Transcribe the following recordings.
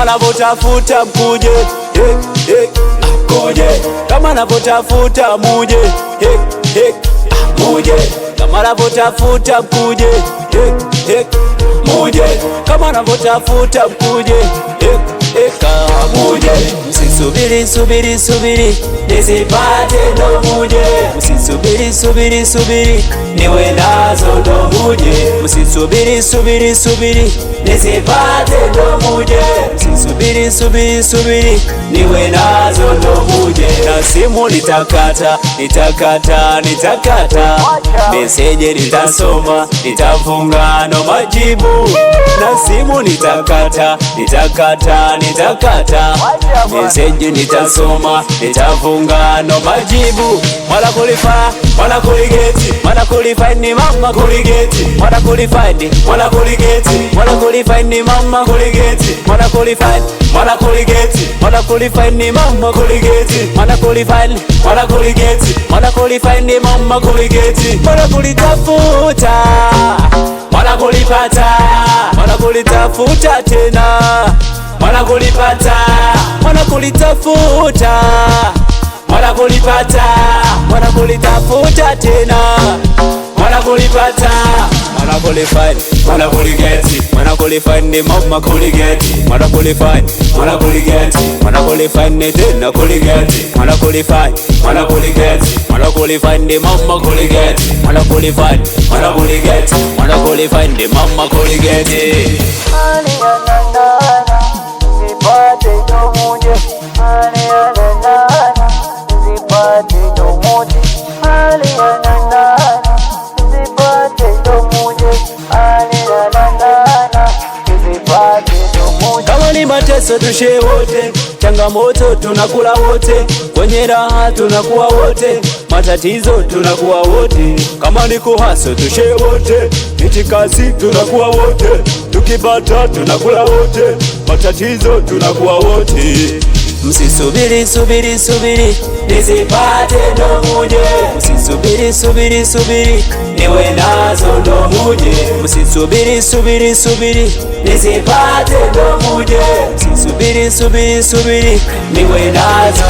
kama navyotafuta mkuje, mkuje, kama navyotafuta muje, muje, kama navyotafuta mkuje, muje, kama navyotafuta mkuje, muje. Msisubiri subiri subiri nisipate ndo muje, msisubiri subiri subiri niwe nazo ndo muje, msisubiri subiri subiri nisipate ndo muje, msisubiri subiri subiri niwe nazo ndo muje. Na simu nitakata, nitakata, nitakata, meseje nitasoma, nitafunga no majibu. Na simu nitakata, nitakata, nitakata, meseje nitasoma, nitafunga no majibu. Mwana kulifa, mwana kuligeti, mwana kulifa ni mama kuligeti, mwana kulifa ni, mwana kuligeti, mwana kulifa ni mama kuligeti, mwana kulifa, mwana kuligeti, mwana kulifa ni mama kuligeti, mwana kulifa ni, mwana kuligeti, mwana kulifa ni mama kuligeti. Mwana kulitafuta, mwana kulipata, mwana kulitafuta tena, mwana kulipata, mwana kulitafuta, mwana kulipata, mwana kulitafuta tena, mwana kulipata, mwana kulifanya, mwana kuligeti, mwana kulifanya mama kuligeti, mwana kulifanya, mwana kuligeti, mwana kulifanya tena kuligeti, mwana kulifanya, mwana kuligeti, mwana kulifanya mama kuligeti, mwana kulifanya, mwana kuligeti, mwana kulifanya mama kuligeti. Kama ni mateso tushe wote, changamoto tunakula wote, kwenye raha tunakuwa wote, matatizo tunakuwa wote. Kama ni kuhaso tushe wote, itikasi tunakuwa wote, tukipata tunakula wote, matatizo tunakuwa wote. Msisubiri subiri subiri nisipate ndo muje, msisubiri subiri subiri niwe nazo ndo muje, msisubiri subiri subiri nisipate ndo muje, msisubiri subiri subiri niwe nazo.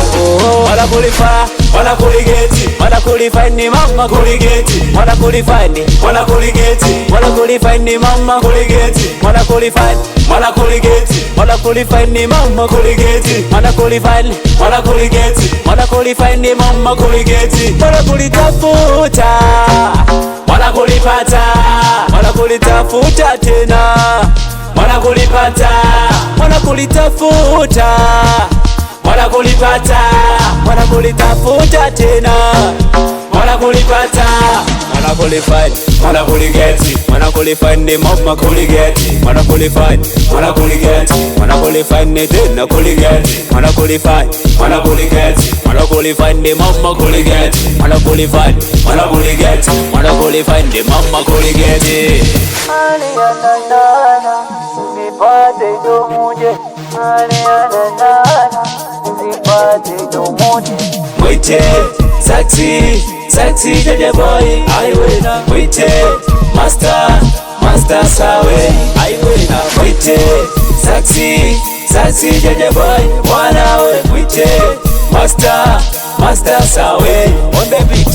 Mwana kulifa, mwana kuligeti, mwana kulifa ni mama kuligeti, mwana kulifa ni, mwana kuligeti, mwana kulifa ni mama kuligeti, mwana kulifa, mwana kuligeti, mwana kulifa ni mama kuligeti, mwana kulifa ni, mwana kuligeti, mwana kulifa ni mama kuligeti. Mwana kulitafuta, mwana kulipata, mwana kulitafuta tena, mwana kulipata, mwana kulitafuta, mwana kulipata, mwana kulitafuta tena, mwana kulipata, mwana kulifanya, mwana kuligeti, mwana kulifanya mama kuligeti, mwana kulifanya, mwana kuligeti, mwana kulifanya tena kuligeti, mwana kulifanya, mwana kuligeti, mwana kulifanya mama kuligeti, mwana kulifanya, mwana kuligeti, mwana kulifanya mama kuligeti. Nisipate ndo muje, nisipate ndo muje. Mwite Saxy, Saxy Jaja boy, I win. Mwite Master, Master Sawe, I win. Mwite Saxy, Saxy Jaja boy, wanawe. Mwite Master, Master Sawe, on the beat.